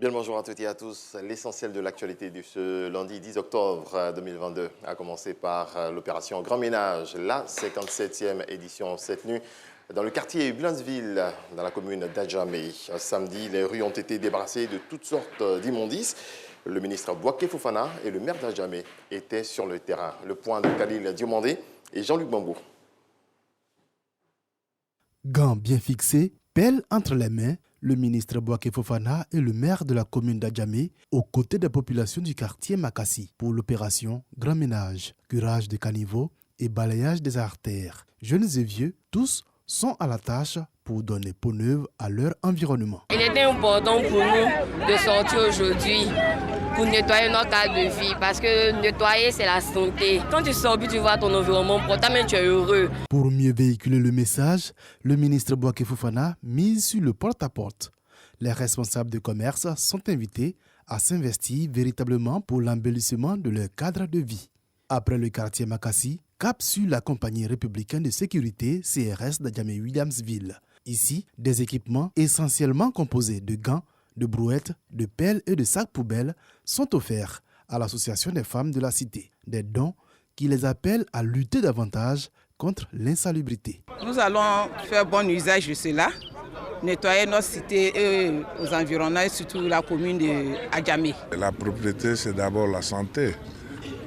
Bien le bonjour à toutes et à tous. L'essentiel de l'actualité de ce lundi 10 octobre 2022 a commencé par l'opération Grand Ménage, la 57e édition cette nuit dans le quartier Blansville, dans la commune d'Adjamé. Samedi, les rues ont été débarrassées de toutes sortes d'immondices. Le ministre Bouaké Fofana et le maire d'Adjamé étaient sur le terrain. Le point de Khalil Diomandé et Jean-Luc Bambou. Gants bien fixés, pelle entre les mains, le ministre Bouaké Fofana et le maire de la commune d'Adjamé aux côtés des populations du quartier Makassi pour l'opération Grand Ménage, curage des caniveaux et balayage des artères. Jeunes et vieux, tous sont à la tâche pour donner peau neuve à leur environnement. Il était important pour nous de sortir aujourd'hui pour nettoyer notre cadre de vie parce que nettoyer c'est la santé. Quand tu sors tu vois ton environnement propre, tu es heureux. Pour mieux véhiculer le message, le ministre Bouaké Fofana mise sur le porte-à-porte. Les responsables de commerce sont invités à s'investir véritablement pour l'embellissement de leur cadre de vie. Après le quartier Makassi, cap sur la compagnie républicaine de sécurité CRS d'Adjamé-Williamsville. Ici, des équipements essentiellement composés de gants, de brouettes, de pelles et de sacs poubelles sont offerts à l'association des femmes de la cité. Des dons qui les appellent à lutter davantage contre l'insalubrité. Nous allons faire bon usage de cela, nettoyer notre cité et aux environnants, et surtout la commune d'Adjamé. La propriété, c'est d'abord la santé.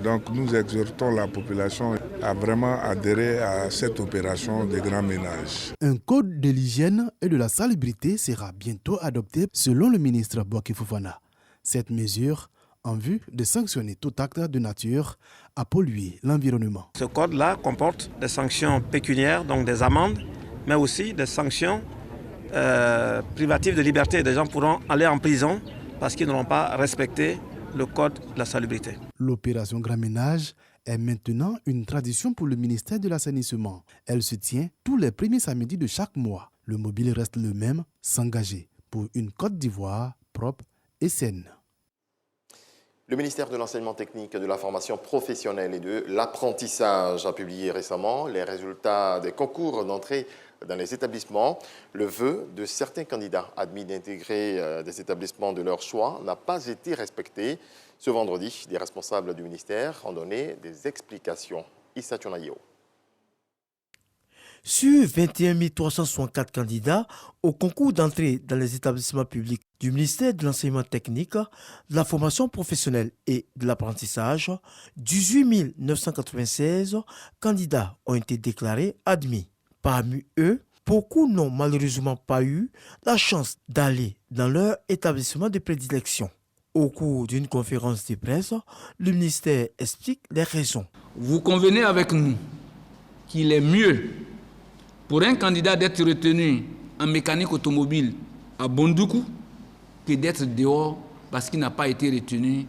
Donc nous exhortons la population à vraiment adhérer à cette opération de grand ménage. Un code de l'hygiène et de la salubrité sera bientôt adopté selon le ministre Bouaké Fofana. Cette mesure en vue de sanctionner tout acte de nature à polluer l'environnement. Ce code-là comporte des sanctions pécuniaires, donc des amendes, mais aussi des sanctions privatives de liberté. Des gens pourront aller en prison parce qu'ils n'auront pas respecté le code de la salubrité. L'opération Grand Ménage est maintenant une tradition pour le ministère de l'Assainissement. Elle se tient tous les premiers samedis de chaque mois. Le mobile reste le même, s'engager pour une Côte d'Ivoire propre et saine. Le ministère de l'Enseignement technique, de la formation professionnelle et de l'apprentissage a publié récemment les résultats des concours d'entrée dans les établissements. Le vœu de certains candidats admis d'intégrer des établissements de leur choix n'a pas été respecté. Ce vendredi, des responsables du ministère ont donné des explications. Issa Tchonaïo. Sur 21 364 candidats au concours d'entrée dans les établissements publics du ministère de l'Enseignement technique, de la formation professionnelle et de l'apprentissage, 18 996 candidats ont été déclarés admis. Parmi eux, beaucoup n'ont malheureusement pas eu la chance d'aller dans leur établissement de prédilection. Au cours d'une conférence de presse, le ministère explique les raisons. Vous convenez avec nous qu'il est mieux pour un candidat d'être retenu en mécanique automobile à Bondoukou que d'être dehors parce qu'il n'a pas été retenu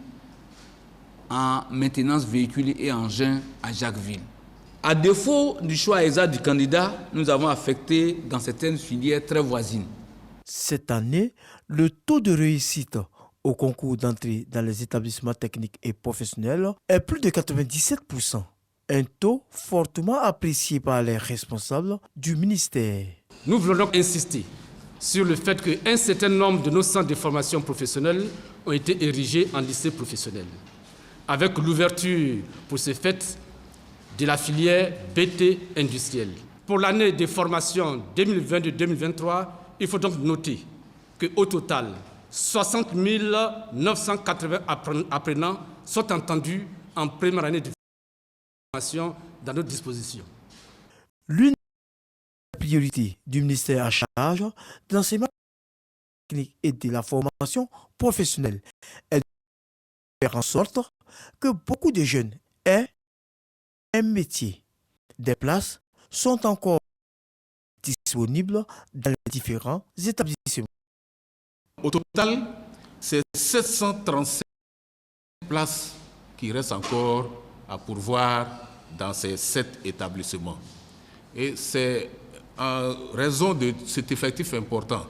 en maintenance véhicule et engin à Jacquesville. À défaut du choix exact du candidat, nous avons affecté dans certaines filières très voisines. Cette année, le taux de réussite au concours d'entrée dans les établissements techniques et professionnels est plus de 97%. Un taux fortement apprécié par les responsables du ministère. Nous voulons donc insister sur le fait qu'un certain nombre de nos centres de formation professionnelle ont été érigés en lycées professionnels, avec l'ouverture pour ce fait de la filière BT industrielle. Pour l'année de formation 2022-2023, il faut donc noter qu'au total, 60 980 apprenants sont entendus en première année de formation dans notre disposition. L'une des priorités du ministère à charge de l'enseignement technique et de la formation professionnelle est de faire en sorte que beaucoup de jeunes aient un métier. Des places sont encore disponibles dans les différents établissements. Au total, c'est 737 places qui restent encore à pourvoir dans ces 7 établissements. Et c'est en raison de cet effectif important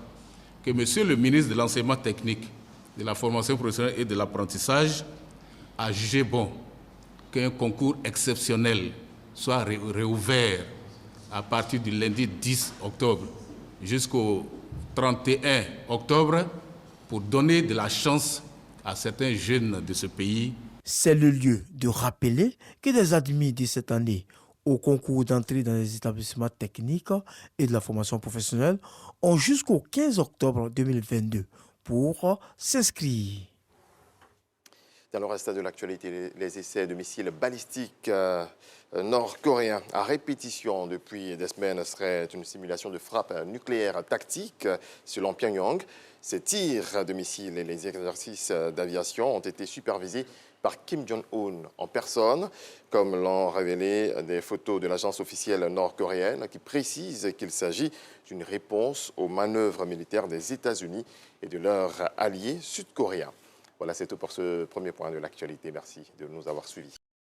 que Monsieur le ministre de l'Enseignement technique, de la formation professionnelle et de l'apprentissage a jugé bon qu'un concours exceptionnel soit réouvert à partir du lundi 10 octobre jusqu'au 31 octobre pour donner de la chance à certains jeunes de ce pays. C'est le lieu de rappeler que des admis de cette année au concours d'entrée dans les établissements techniques et de la formation professionnelle ont jusqu'au 15 octobre 2022 pour s'inscrire. Dans le reste de l'actualité, les essais de missiles balistiques nord-coréens à répétition depuis des semaines seraient une simulation de frappe nucléaire tactique selon Pyongyang. Ces tirs de missiles et les exercices d'aviation ont été supervisés par Kim Jong-un en personne, comme l'ont révélé des photos de l'agence officielle nord-coréenne qui précise qu'il s'agit d'une réponse aux manœuvres militaires des États-Unis et de leurs alliés sud-coréens. Voilà, c'est tout pour ce premier point de l'actualité. Merci de nous avoir suivis.